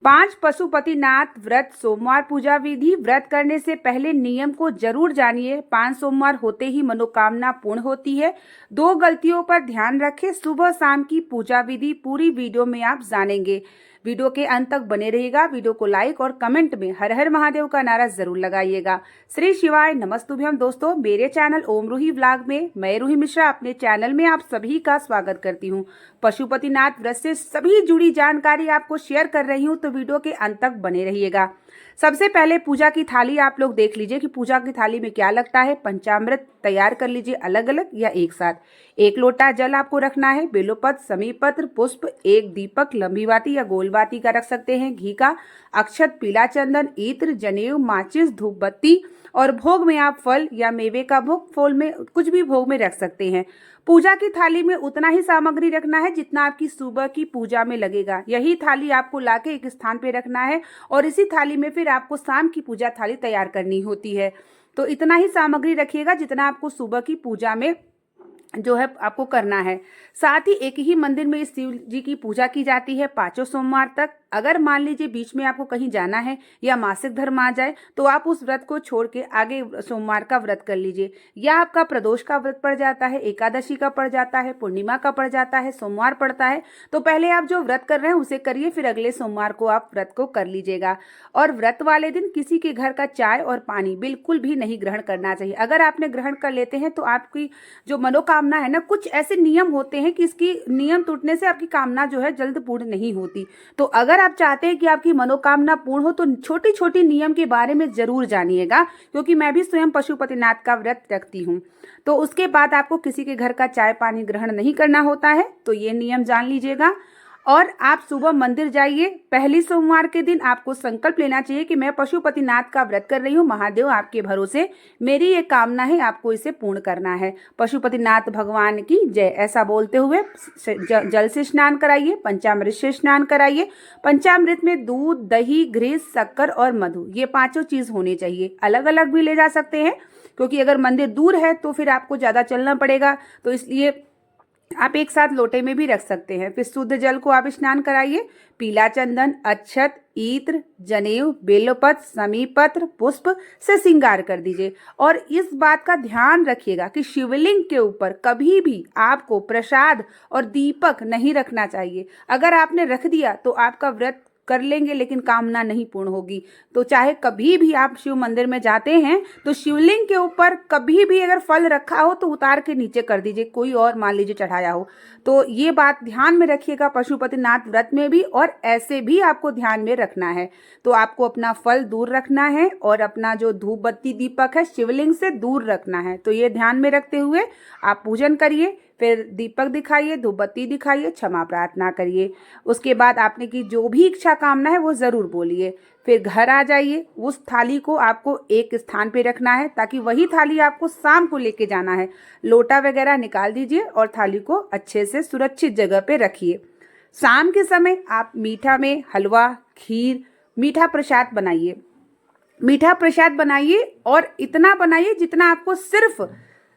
5 पशुपतिनाथ व्रत सोमवार पूजा विधि। व्रत करने से पहले नियम को जरूर जानिए। 5 सोमवार होते ही मनोकामना पूर्ण होती है। 2 गलतियों पर ध्यान रखें। सुबह शाम की पूजा विधि पूरी वीडियो में आप जानेंगे। वीडियो के अंत तक बने रहिएगा। वीडियो को लाइक और कमेंट में हर हर महादेव का नारा जरूर लगाइएगा। श्री शिवाय नमस्तुभ्यम। दोस्तों, मेरे चैनल ओम रूही व्लॉग में मैं रूही मिश्रा अपने चैनल में आप सभी का स्वागत करती हूँ। पशुपतिनाथ व्रत से सभी जुड़ी जानकारी आपको शेयर कर रही हूँ, तो वीडियो के अंत तक बने रहिएगा। सबसे पहले पूजा की थाली आप लोग देख लीजिए कि पूजा की थाली में क्या लगता है। पंचामृत तैयार कर लीजिए, अलग अलग या एक साथ। 1 लोटा जल आपको रखना है। बेलोपत्र, समीपत्र, पुष्प, 1 दीपक, लंबी बाती या गोल बाती का रख सकते हैं, घी का, अक्षत, पीला चंदन, इत्र, जनेऊ, माचिस, धूप बत्ती और भोग में आप फल या मेवे का भोग, फूल में कुछ भी भोग में रख सकते हैं। पूजा की थाली में उतना ही सामग्री रखना है जितना आपकी सुबह की पूजा में लगेगा। यही थाली आपको लाके एक स्थान पे रखना है और इसी थाली में फिर आपको शाम की पूजा थाली तैयार करनी होती है। तो इतना ही सामग्री रखिएगा जितना आपको सुबह की पूजा में जो है आपको करना है। साथ ही एक ही मंदिर में इस शिव जी की पूजा की जाती है 5 सोमवार तक। अगर मान लीजिए बीच में आपको कहीं जाना है या मासिक धर्म आ जाए तो आप उस व्रत को छोड़ के आगे सोमवार का व्रत कर लीजिए। या आपका प्रदोष का व्रत पड़ जाता है, एकादशी का पड़ जाता है, पूर्णिमा का पड़ जाता है, सोमवार पड़ता है, तो पहले आप जो व्रत कर रहे हैं उसे करिए, फिर अगले सोमवार को आप व्रत को कर लीजिएगा। और व्रत वाले दिन किसी के घर का चाय और पानी बिल्कुल भी नहीं ग्रहण करना चाहिए। अगर आपने ग्रहण कर लेते हैं तो आपकी जो मनोकामना है ना, कुछ ऐसे नियम होते हैं कि इसकी नियम टूटने से आपकी कामना जो है जल्द पूर्ण नहीं होती। तो अगर आप चाहते हैं कि आपकी मनोकामना पूर्ण हो तो छोटी छोटी नियम के बारे में जरूर जानिएगा, क्योंकि मैं भी स्वयं पशुपतिनाथ का व्रत रखती हूँ। तो उसके बाद आपको किसी के घर का चाय पानी ग्रहण नहीं करना होता है, तो ये नियम जान लीजिएगा। और आप सुबह मंदिर जाइए। पहली सोमवार के दिन आपको संकल्प लेना चाहिए कि मैं पशुपतिनाथ का व्रत कर रही हूँ, महादेव आपके भरोसे मेरी ये कामना है, आपको इसे पूर्ण करना है। पशुपतिनाथ भगवान की जय, ऐसा बोलते हुए जल से स्नान कराइए, पंचामृत से स्नान कराइए। पंचामृत में दूध, दही, घृत, शक्कर और मधु, ये 5 चीज होनी चाहिए। अलग अलग भी ले जा सकते हैं, क्योंकि अगर मंदिर दूर है तो फिर आपको ज्यादा चलना पड़ेगा, तो इसलिए आप एक साथ लोटे में भी रख सकते हैं। फिर शुद्ध जल को आप स्नान कराइए। पीला चंदन, अक्षत, इत्र, जनेऊ, बेलपत्र, समीपत्र, पुष्प से श्रृंगार कर दीजिए। और इस बात का ध्यान रखिएगा कि शिवलिंग के ऊपर कभी भी आपको प्रसाद और दीपक नहीं रखना चाहिए। अगर आपने रख दिया तो आपका व्रत कर लेंगे लेकिन कामना नहीं पूर्ण होगी। तो चाहे कभी भी आप शिव मंदिर में जाते हैं तो शिवलिंग के ऊपर कभी भी अगर फल रखा हो तो उतार के नीचे कर दीजिए, कोई और मान लीजिए चढ़ाया हो। तो ये बात ध्यान में रखिएगा पशुपतिनाथ व्रत में भी, और ऐसे भी आपको ध्यान में रखना है। तो आपको अपना फल दूर रखना है और अपना जो धूप बत्ती दीपक है शिवलिंग से दूर रखना है। तो ये ध्यान में रखते हुए आप पूजन करिए। फिर दीपक दिखाइए, धूप बत्ती दिखाइए, क्षमा प्रार्थना करिए। उसके बाद आपने की जो भी इच्छा कामना है वो जरूर बोलिए। फिर घर आ जाइए। उस थाली को आपको एक स्थान पे रखना है, ताकि वही थाली आपको शाम को लेके जाना है। लोटा वगैरह निकाल दीजिए और थाली को अच्छे से सुरक्षित जगह पे रखिए। शाम के समय आप मीठा में हलवा, खीर, मीठा प्रसाद बनाइए। मीठा प्रसाद बनाइए और इतना बनाइए जितना आपको सिर्फ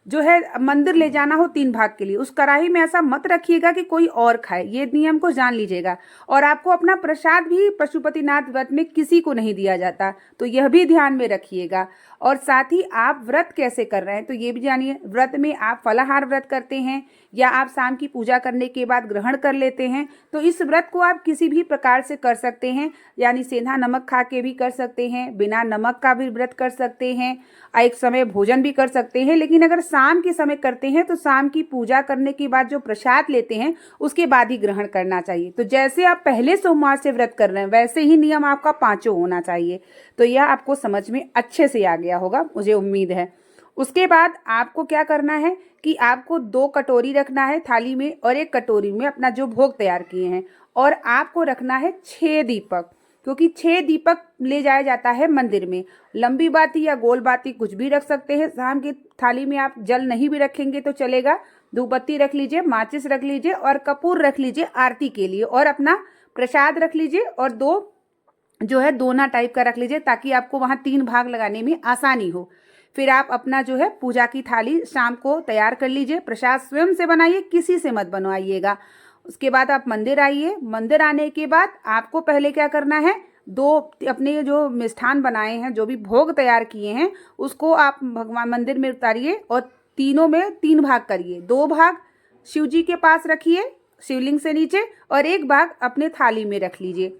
जो है मंदिर ले जाना हो 3 भाग के लिए। उस कढ़ाई में ऐसा मत रखिएगा कि कोई और खाए, ये नियम को जान लीजिएगा। और आपको अपना प्रसाद भी पशुपतिनाथ व्रत में किसी को नहीं दिया जाता, तो यह भी ध्यान में रखिएगा। और साथ ही आप व्रत कैसे कर रहे हैं तो ये भी जानिए। व्रत में आप फलाहार व्रत करते हैं या आप शाम की पूजा करने के बाद ग्रहण कर लेते हैं, तो इस व्रत को आप किसी भी प्रकार से कर सकते हैं। यानी सेंधा नमक खा के भी कर सकते हैं, बिना नमक का भी व्रत कर सकते हैं, एक समय भोजन भी कर सकते हैं। लेकिन अगर शाम के समय करते हैं तो शाम की पूजा करने के बाद जो प्रसाद लेते हैं उसके बाद ही ग्रहण करना चाहिए। तो जैसे आप पहले सोमवार से व्रत कर रहे हैं वैसे ही नियम आपका 5 होना चाहिए। तो यह आपको समझ में अच्छे से आ गया होगा, मुझे उम्मीद है। उसके बाद आपको क्या करना है कि आपको 2 कटोरी रखना है थाली में, और 1 कटोरी में अपना जो भोग तैयार किए हैं, और आपको रखना है 6 दीपक, क्योंकि 6 दीपक ले जाया जाता है मंदिर में। लंबी बाती या गोल बाती कुछ भी रख सकते हैं। शाम की थाली में आप जल नहीं भी रखेंगे तो चलेगा। धूप बत्ती रख लीजिए, माचिस रख लीजिए और कपूर रख लीजिए आरती के लिए, और अपना प्रसाद रख लीजिए, और 2 जो है दोना टाइप का रख लीजिए, ताकि आपको वहाँ 3 भाग लगाने में आसानी हो। फिर आप अपना जो है पूजा की थाली शाम को तैयार कर लीजिए। प्रसाद स्वयं से बनाइए, किसी से मत बनवाइएगा। उसके बाद आप मंदिर आइए। मंदिर आने के बाद आपको पहले क्या करना है, दो अपने जो मिष्ठान बनाए हैं, जो भी भोग तैयार किए हैं, उसको आप भगवान मंदिर में उतारिए और तीनों में 3 भाग करिए। 2 भाग शिव जी के पास रखिए शिवलिंग से नीचे, और 1 भाग अपने थाली में रख लीजिए।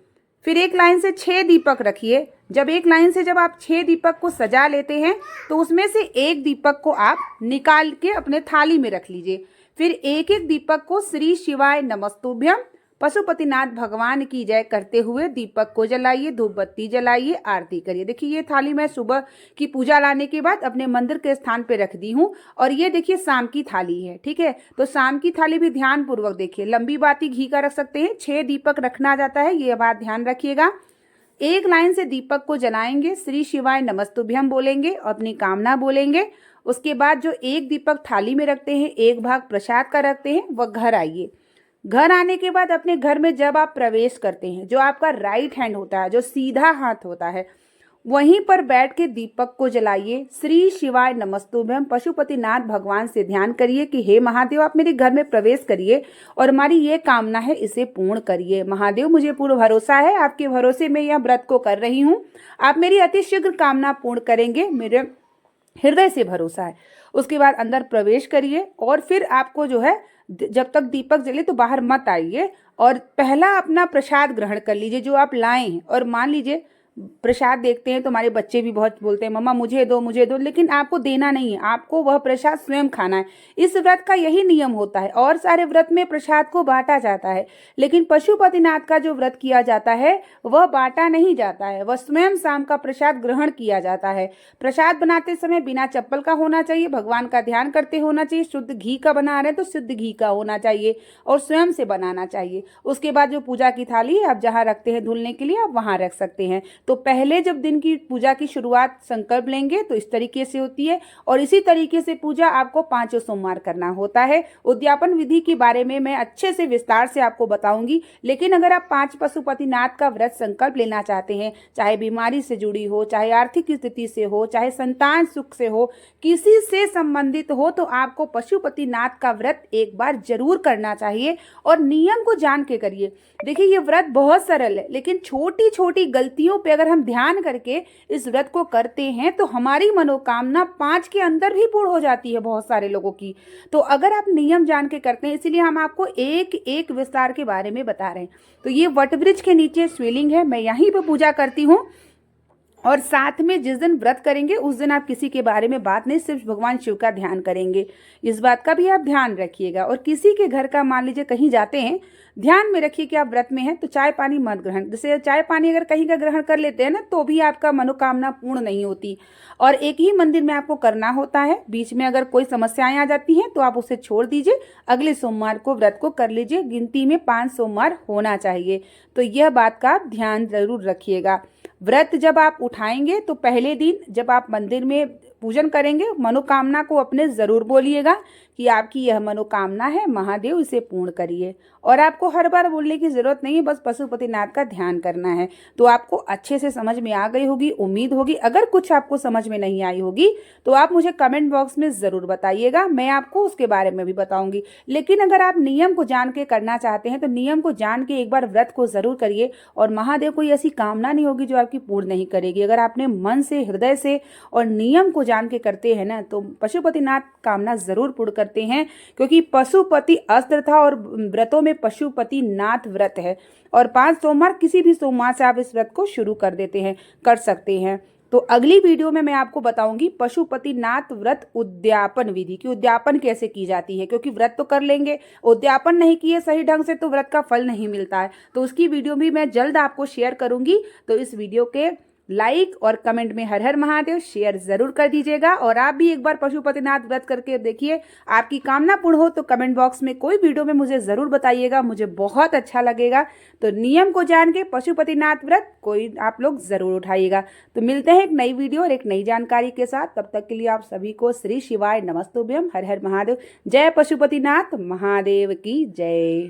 फिर एक लाइन से 6 दीपक रखिए। जब एक लाइन से जब आप 6 दीपक को सजा लेते हैं तो उसमें से एक दीपक को आप निकाल के अपने थाली में रख लीजिए। फिर एक एक दीपक को श्री शिवाय नमस्तुभ्यम पशुपतिनाथ भगवान की जय करते हुए दीपक को जलाइए, धूप बत्ती जलाइए, आरती करिए। देखिए ये थाली मैं सुबह की पूजा लाने के बाद अपने मंदिर के स्थान पे रख दी हूँ, और ये देखिए शाम की थाली है। ठीक है, तो शाम की थाली भी ध्यान पूर्वक देखिए। लंबी बाती घी का रख सकते हैं, 6 दीपक रखना जाता है, ये बात ध्यान रखिएगा। एक लाइन से दीपक को जलाएंगे, श्री शिवाय नमस्तुभ्यम बोलेंगे और अपनी कामना बोलेंगे। उसके बाद जो एक दीपक थाली में रखते हैं, 1 भाग प्रसाद का रखते हैं, वह घर आइए। घर आने के बाद अपने घर में जब आप प्रवेश करते हैं, जो आपका राइट हैंड होता है, जो सीधा हाथ होता है, वहीं पर बैठ के दीपक को जलाइए। श्री शिवाय नमस्तुभ्यम पशुपतिनाथ भगवान से ध्यान करिए कि हे महादेव, आप मेरे घर में प्रवेश करिए और हमारी ये कामना है, इसे पूर्ण करिए। महादेव, मुझे पूर्ण भरोसा है, आपके भरोसे में यह व्रत को कर रही हूँ, आप मेरी अति शीघ्र कामना पूर्ण करेंगे, मेरे हृदय से भरोसा है। उसके बाद अंदर प्रवेश करिए और फिर आपको जो है, जब तक दीपक जले तो बाहर मत आइए, और पहला अपना प्रसाद ग्रहण कर लीजिए जो आप लाए हैं। और मान लीजिए प्रसाद देखते हैं तो हमारे बच्चे भी बहुत बोलते हैं, मम्मा मुझे दो मुझे दो, लेकिन आपको देना नहीं है, आपको वह प्रसाद स्वयं खाना है। इस व्रत का यही नियम होता है। और सारे व्रत में प्रसाद को बांटा जाता है, लेकिन पशुपतिनाथ का जो व्रत किया जाता है वह बांटा नहीं जाता है, वह स्वयं शाम का प्रसाद ग्रहण किया जाता है। प्रसाद बनाते समय बिना चप्पल का होना चाहिए, भगवान का ध्यान करते होना चाहिए, शुद्ध घी का बना रहे हैं तो शुद्ध घी का होना चाहिए और स्वयं से बनाना चाहिए। उसके बाद जो पूजा की थाली है आप जहाँ रखते हैं धुलने के लिए, आप वहाँ रख सकते हैं। तो पहले जब दिन की पूजा की शुरुआत संकल्प लेंगे तो इस तरीके से होती है, और इसी तरीके से पूजा आपको 5 सोमवार करना होता है। उद्यापन विधि के बारे में मैं अच्छे से विस्तार से आपको बताऊंगी, लेकिन अगर आप 5 पशुपतिनाथ का व्रत संकल्प लेना चाहते हैं, चाहे बीमारी से जुड़ी हो, चाहे आर्थिक स्थिति से हो, चाहे संतान सुख से हो, किसी से संबंधित हो, तो आपको पशुपतिनाथ का व्रत एक बार जरूर करना चाहिए और नियम को जान के करिए। देखिए ये व्रत बहुत सरल है, लेकिन छोटी छोटी गलतियों पे अगर हम ध्यान करके इस व्रत को करते हैं तो हमारी मनोकामना 5 के अंदर ही पूर्ण हो जाती है बहुत सारे लोगों की। तो अगर आप नियम जान के करते हैं, इसीलिए हम आपको एक एक विस्तार के बारे में बता रहे हैं। तो ये वटवृक्ष के नीचे शिवलिंग है, मैं यहीं पे पूजा करती हूँ। और साथ में जिस दिन व्रत करेंगे उस दिन आप किसी के बारे में बात नहीं, सिर्फ भगवान शिव का ध्यान करेंगे। इस बात का भी आप ध्यान रखिएगा। और किसी के घर का मान लीजिए कहीं जाते हैं, ध्यान में रखिए कि आप व्रत में हैं तो चाय पानी मत ग्रहण। जैसे चाय पानी अगर कहीं का ग्रहण कर लेते हैं ना, तो भी आपका मनोकामना पूर्ण नहीं होती। और एक ही मंदिर में आपको करना होता है, बीच में अगर कोई समस्याएं आ जाती हैं तो आप उसे छोड़ दीजिए, अगले सोमवार को व्रत को कर लीजिए। गिनती में 5 सोमवार होना चाहिए, तो यह बात का आप ध्यान जरूर रखिएगा। व्रत जब आप उठाएंगे तो पहले दिन जब आप मंदिर में पूजन करेंगे, मनोकामना को अपने जरूर बोलिएगा कि आपकी यह मनोकामना है, महादेव इसे पूर्ण करिए। और आपको हर बार बोलने की जरूरत नहीं है, बस पशुपतिनाथ का ध्यान करना है। तो आपको अच्छे से समझ में आ गई होगी, उम्मीद होगी। अगर कुछ आपको समझ में नहीं आई होगी तो आप मुझे कमेंट बॉक्स में ज़रूर बताइएगा, मैं आपको उसके बारे में भी बताऊंगी। लेकिन अगर आप नियम को जान के करना चाहते हैं तो नियम को जान के एक बार व्रत को ज़रूर करिए, और महादेव कोई ऐसी कामना नहीं होगी जो आपकी पूर्ण नहीं करेगी। अगर आपने मन से, हृदय से और नियम को जान के करते हैं ना, तो पशुपतिनाथ कामना ज़रूर पूर्ण करते हैं, क्योंकि पशुपति अस्त्र था और व्रतों में पशुपतिनाथ व्रत है। और 5 सोमवार किसी भी सोमवार से आप इस व्रत को शुरू कर देते हैं, कर सकते हैं। तो अगली वीडियो में मैं आपको बताऊंगी पशुपतिनाथ व्रत उद्यापन विधि की, उद्यापन कैसे की जाती है, क्योंकि व्रत तो कर लेंगे, उद्यापन नहीं किए सही ढंग से तो व्रत का फल नहीं मिलता है। तो उसकी वीडियो भी मैं जल्द आपको शेयर करूंगी। तो इस वीडियो के लाइक और कमेंट में हर हर महादेव शेयर जरूर कर दीजिएगा। और आप भी एक बार पशुपतिनाथ व्रत करके देखिए, आपकी कामना पूर्ण हो तो कमेंट बॉक्स में कोई वीडियो में मुझे जरूर बताइएगा, मुझे बहुत अच्छा लगेगा। तो नियम को जान के पशुपतिनाथ व्रत कोई आप लोग जरूर उठाइएगा। तो मिलते हैं एक नई वीडियो और एक नई जानकारी के साथ। तब तक के लिए आप सभी को श्री शिवाय नमस्तुभ्यम, हर हर महादेव, जय पशुपतिनाथ महादेव की जय।